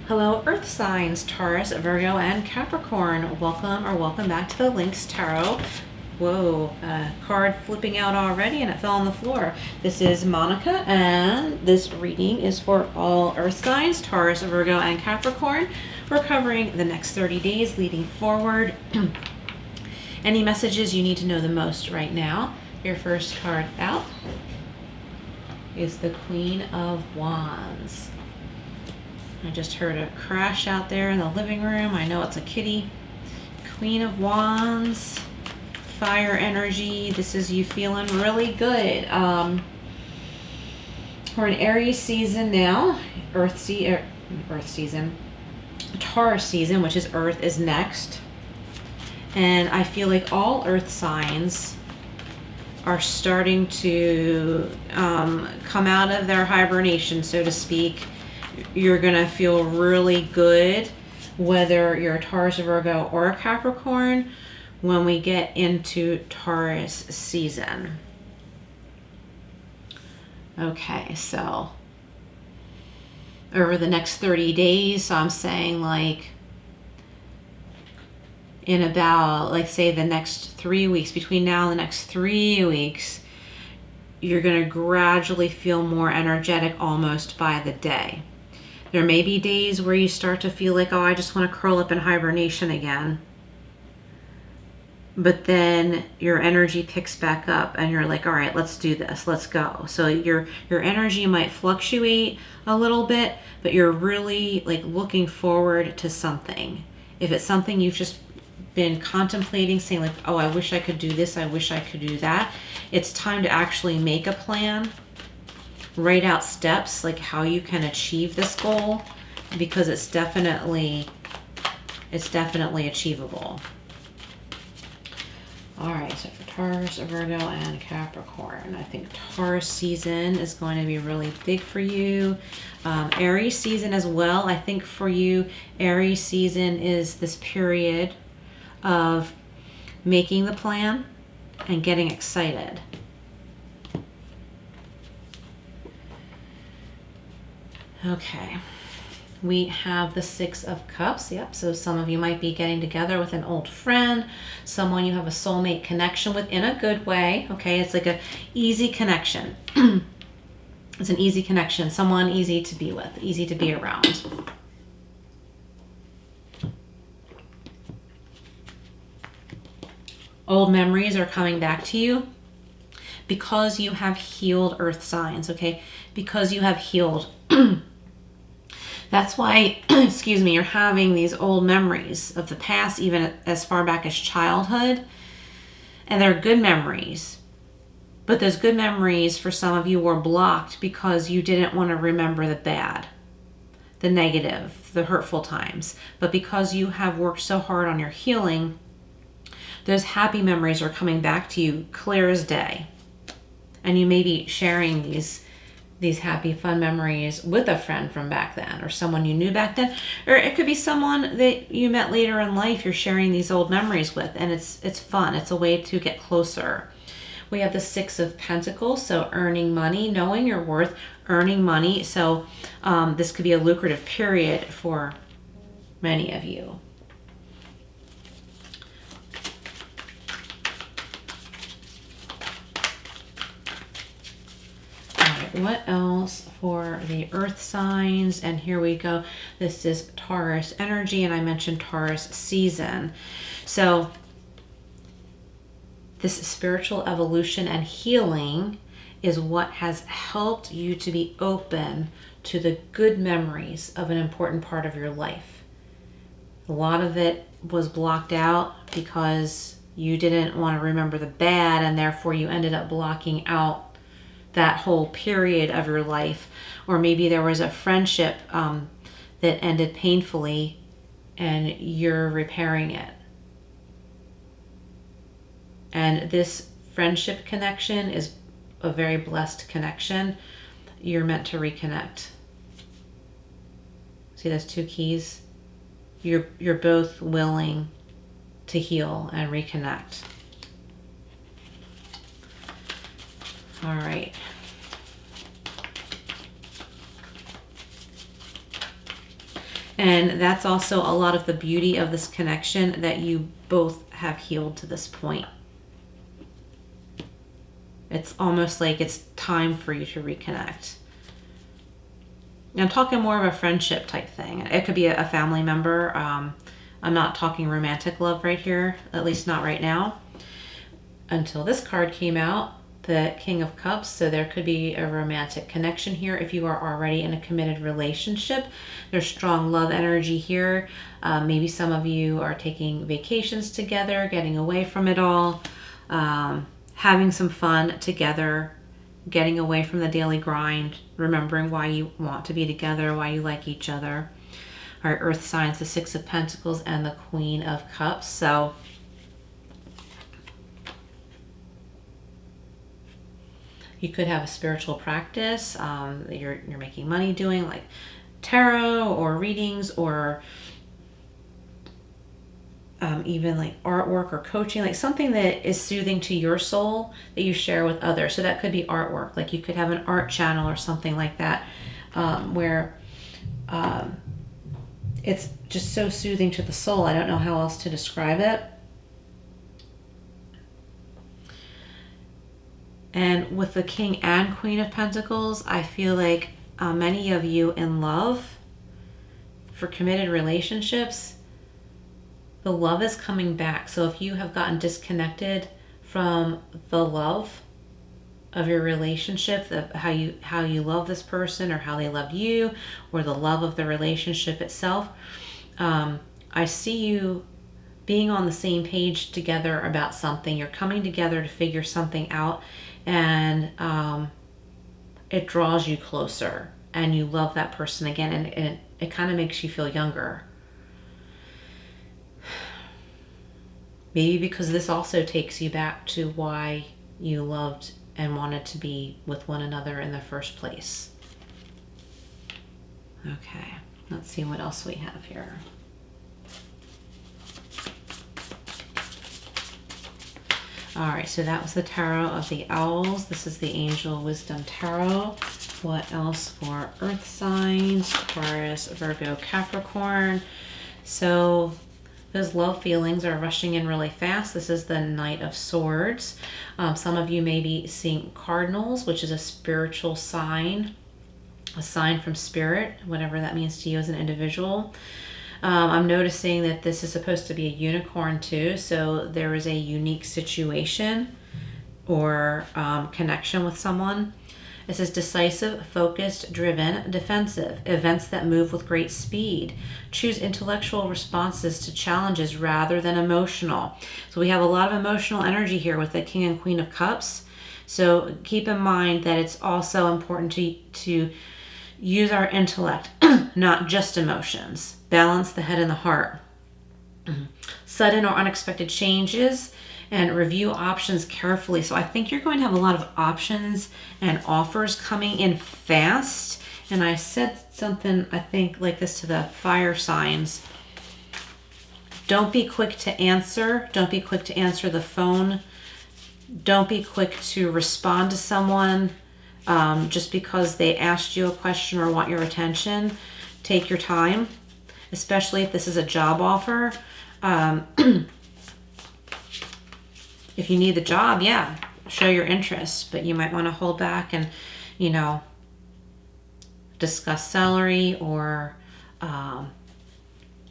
Hello, Earth signs, Taurus, Virgo, and Capricorn. Welcome back to the Lynx Tarot. Whoa, card flipping out already and it fell on the floor. This is Monica, and this reading is for all Earth signs, Taurus, Virgo, and Capricorn. We're covering the next 30 days leading forward. Any messages you need to know the most right now? Your first card out is the Queen of Wands. I just heard a crash out there in the living room. I know it's a kitty. Queen of Wands, fire energy. This is you feeling really good. We're in Aries season now. Earth season. Taurus season, which is Earth, is next. And I feel like all Earth signs are starting to come out of their hibernation, so to speak. You're going to feel really good, whether you're a Taurus, Virgo, or a Capricorn, when we get into Taurus season. Okay, so over the next 30 days, so I'm saying like in about, like say the next 3 weeks, between now and the next 3 weeks, you're going to gradually feel more energetic almost by the day. There may be days where you start to feel like, oh, I just want to curl up in hibernation again. But then your energy picks back up and you're like, all right, let's do this. Let's go. So your energy might fluctuate a little bit, but you're really like looking forward to something. If it's something you've just been contemplating, saying like, oh, I wish I could do this. I wish I could do that. It's time to actually make a plan. Write out steps like how you can achieve this goal, because it's definitely achievable. All right, so for Taurus, Virgo, and Capricorn, I think Taurus season is going to be really big for you. Aries season as well. I think for you, Aries season is this period of making the plan and getting excited. Okay, we have the Six of Cups. Yep, so some of you might be getting together with an old friend, someone you have a soulmate connection with in a good way. Okay, it's like an easy connection. It's an easy connection, someone easy to be with, easy to be around. Old memories are coming back to you because you have healed Earth signs, okay? Because you have healed. That's why, excuse me, you're having these old memories of the past, even as far back as childhood. And they're good memories. But those good memories for some of you were blocked because you didn't want to remember the bad, the negative, the hurtful times. But because you have worked so hard on your healing, those happy memories are coming back to you clear as day. And you may be sharing these happy, fun memories with a friend from back then, or someone you knew back then, or it could be someone that you met later in life you're sharing these old memories with, and it's fun. It's a way to get closer. We have the Six of Pentacles, so earning money, knowing your worth, earning money. So this could be a lucrative period for many of you. What else for the Earth signs? And here we go. This is Taurus energy, and I mentioned Taurus season. So this spiritual evolution and healing is what has helped you to be open to the good memories of an important part of your life. A lot of it was blocked out because you didn't want to remember the bad, and therefore you ended up blocking out that whole period of your life. Or maybe there was a friendship that ended painfully and you're repairing it. And this friendship connection is a very blessed connection. You're meant to reconnect. See those two keys? You're both willing to heal and reconnect. All right. And that's also a lot of the beauty of this connection, that you both have healed to this point. It's almost like it's time for you to reconnect. I'm talking more of a friendship type thing. It could be a family member. I'm not talking romantic love right here, at least not right now. Until this card came out, the King of Cups. So there could be a romantic connection here if you are already in a committed relationship. There's strong love energy here. Maybe some of you are taking vacations together, getting away from it all, having some fun together, getting away from the daily grind, remembering why you want to be together, why you like each other. All right, earth signs, the Six of Pentacles and the Queen of Cups. So you could have a spiritual practice you're making money doing, like tarot or readings, or even like artwork or coaching, like something that is soothing to your soul that you share with others. So that could be artwork. Like you could have an art channel or something like that, where it's just so soothing to the soul. I don't know how else to describe it. And with the King and Queen of Pentacles, I feel like many of you in love, for committed relationships, the love is coming back. So if you have gotten disconnected from the love of your relationship, how you love this person, or how they love you, or the love of the relationship itself, I see you being on the same page together about something. You're coming together to figure something out, and it draws you closer, and you love that person again, and it kind of makes you feel younger. Maybe because this also takes you back to why you loved and wanted to be with one another in the first place. Okay, let's see what else we have here. All right, so that was the Tarot of the Owls. This is the Angel Wisdom Tarot. What else for earth signs? Taurus, Virgo, Capricorn. So those love feelings are rushing in really fast. This is the Knight of Swords. Some of you may be seeing cardinals, which is a spiritual sign, a sign from spirit, whatever that means to you as an individual. I'm noticing that this is supposed to be a unicorn too, so there is a unique situation or connection with someone. It says decisive, focused, driven, defensive, events that move with great speed. Choose intellectual responses to challenges rather than emotional. So we have a lot of emotional energy here with the King and Queen of Cups. So keep in mind that it's also important to use our intellect, not just emotions. Balance the head and the heart. Sudden or unexpected changes, and review options carefully. So I think you're going to have a lot of options and offers coming in fast. And I said something, I think, like this to the fire signs. Don't be quick to answer. Don't be quick to answer the phone. Don't be quick to respond to someone just because they asked you a question or want your attention. Take your time, especially if this is a job offer. If you need the job, yeah, show your interest, but you might want to hold back and, discuss salary or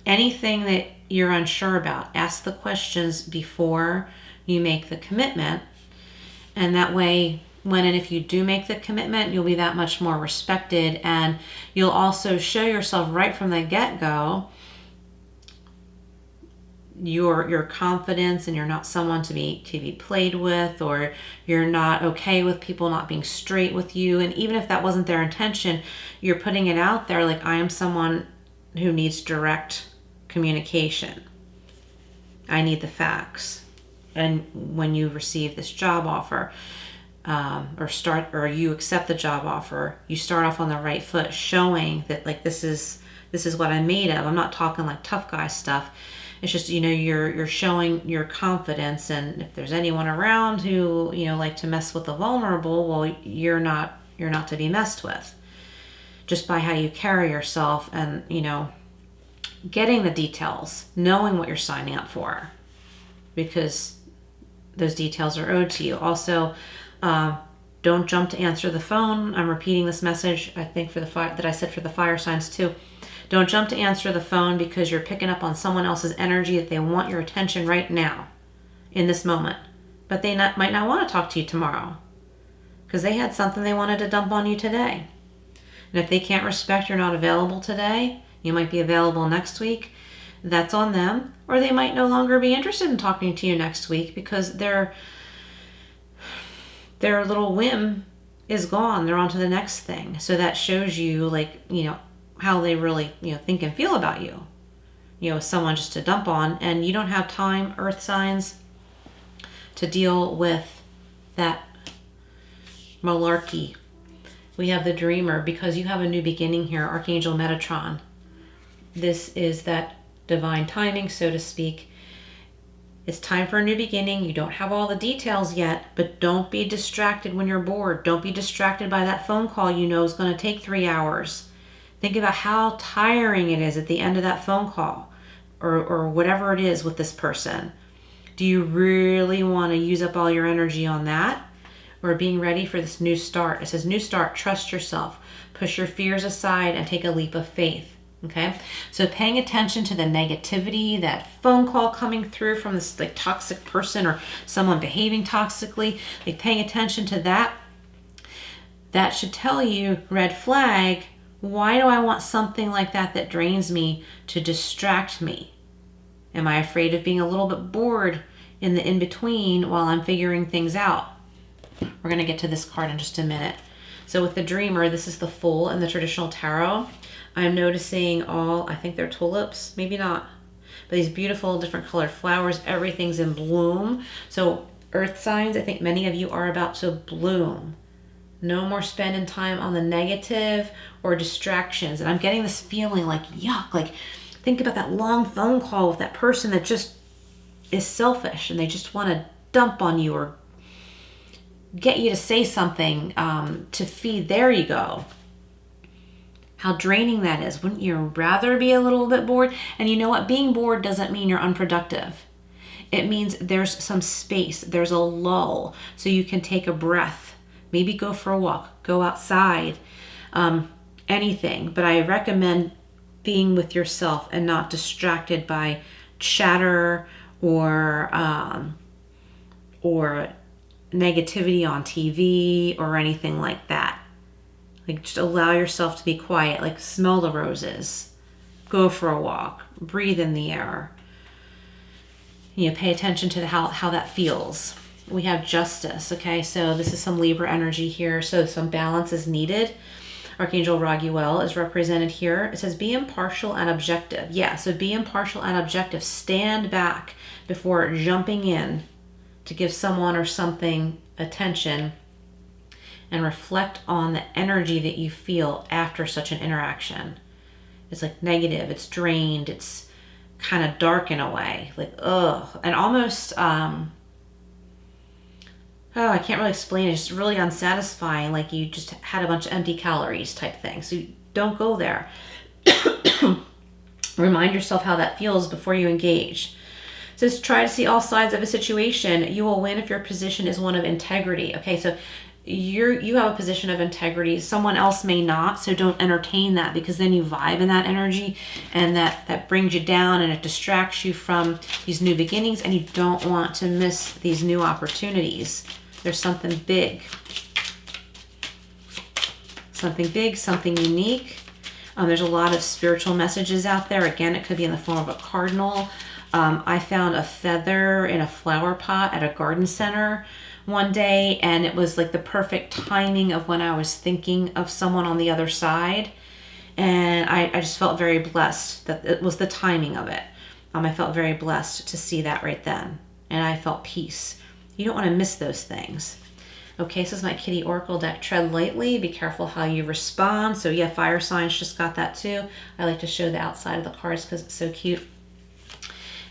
anything that you're unsure about. Ask the questions before you make the commitment, and that way, when and if you do make the commitment, you'll be that much more respected, and you'll also show yourself right from the get-go your confidence, and you're not someone to be played with, or you're not okay with people not being straight with you. And even if that wasn't their intention, you're putting it out there like, I am someone who needs direct communication. I need the facts. And when you receive this job offer, or you accept the job offer, you start off on the right foot, showing that like this is what I'm made of. I'm not talking like tough guy stuff. It's just, you're showing your confidence, and if there's anyone around who, like to mess with the vulnerable, well, you're not to be messed with, just by how you carry yourself and, getting the details, knowing what you're signing up for, because those details are owed to you. Also, don't jump to answer the phone. I'm repeating this message, I think, for the fire that I said for the fire signs too. Don't jump to answer the phone because you're picking up on someone else's energy that they want your attention right now, in this moment. But they might not want to talk to you tomorrow because they had something they wanted to dump on you today. And if they can't respect you're not available today, you might be available next week, that's on them. Or they might no longer be interested in talking to you next week because their little whim is gone. They're on to the next thing. So that shows you, like, how they really, think and feel about you. Someone just to dump on, and you don't have time, earth signs, to deal with that malarkey. We have the dreamer because you have a new beginning here, Archangel Metatron. This is that divine timing, so to speak. It's time for a new beginning. You don't have all the details yet, but don't be distracted when you're bored. Don't be distracted by that phone call you know is going to take 3 hours. Think about how tiring it is at the end of that phone call or whatever it is with this person. Do you really want to use up all your energy on that? Or being ready for this new start? It says new start, trust yourself, push your fears aside and take a leap of faith. Okay, so paying attention to the negativity, that phone call coming through from this like toxic person or someone behaving toxically, like paying attention to that, that should tell you, red flag, why do I want something like that drains me to distract me? Am I afraid of being a little bit bored in the in-between while I'm figuring things out? We're going to get to this card in just a minute. So with the dreamer, this is the Fool in the traditional tarot. I'm noticing I think they're tulips, maybe not, but these beautiful different colored flowers, everything's in bloom. So earth signs, I think many of you are about to bloom. No more spending time on the negative or distractions. And I'm getting this feeling like, yuck, like think about that long phone call with that person that just is selfish and they just want to dump on you or get you to say something to feed their ego. How draining that is. Wouldn't you rather be a little bit bored? And you know what? Being bored doesn't mean you're unproductive. It means there's some space. There's a lull. So you can take a breath. Maybe go for a walk. Go outside. Anything. But I recommend being with yourself and not distracted by chatter or negativity on TV or anything like that. Like just allow yourself to be quiet, like smell the roses, go for a walk, breathe in the air. Pay attention to how that feels. We have Justice, okay? So this is some Libra energy here. So some balance is needed. Archangel Raguel is represented here. It says be impartial and objective. Yeah, so be impartial and objective. Stand back before jumping in to give someone or something attention and reflect on the energy that you feel after such an interaction. It's like negative, it's drained, it's kind of dark in a way, like ugh, and almost I can't really explain it. It's just really unsatisfying, like you just had a bunch of empty calories type thing. So don't go there. Remind yourself how that feels before you engage. It says try to see all sides of a situation. You will win if your position is one of integrity. Okay, so you have a position of integrity. Someone else may not, so don't entertain that because then you vibe in that energy and that brings you down and it distracts you from these new beginnings and you don't want to miss these new opportunities. There's something big, something unique. There's a lot of spiritual messages out there. Again, it could be in the form of a cardinal. I found a feather in a flower pot at a garden center one day, and it was like the perfect timing of when I was thinking of someone on the other side, and I just felt very blessed that it was the timing of it. I felt very blessed to see that right then, and I felt peace. You don't want to miss those things. Okay, so this is my kitty oracle deck. Tread lightly, be careful how you respond. So yeah, fire signs just got that too. I like to show the outside of the cards because it's so cute.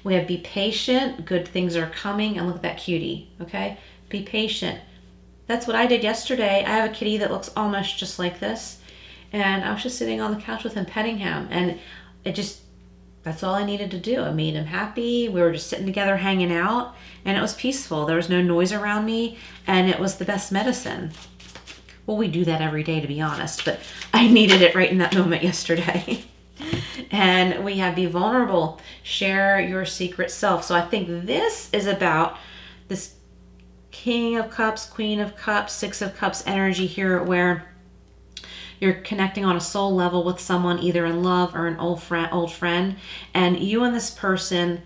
We have be patient, good things are coming, and look at that cutie, okay? Be patient. That's what I did yesterday. I have a kitty that looks almost just like this, and I was just sitting on the couch with him, petting him, and That's all I needed to do. I made him happy. We were just sitting together hanging out, and it was peaceful. There was no noise around me, and it was the best medicine. Well, we do that every day, to be honest, but I needed it right in that moment yesterday. And we have Be Vulnerable, Share Your Secret Self. So I think this is about this King of Cups, Queen of Cups, Six of Cups energy here, where you're connecting on a soul level with someone either in love or an old friend, and you and this person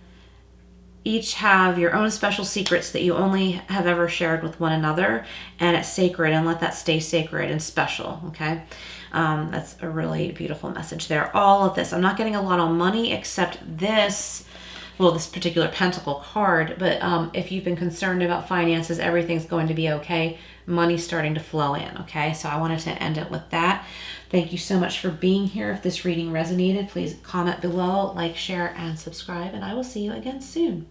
each have your own special secrets that you only have ever shared with one another, and it's sacred, and let that stay sacred and special. Okay, that's a really beautiful message there. All of this, I'm not getting a lot on money except this, well, this particular pentacle card, but if you've been concerned about finances, everything's going to be okay. Money's starting to flow in. Okay, so I wanted to end it with that. Thank you so much for being here. If this reading resonated, please comment below, like, share, and subscribe, and I will see you again soon.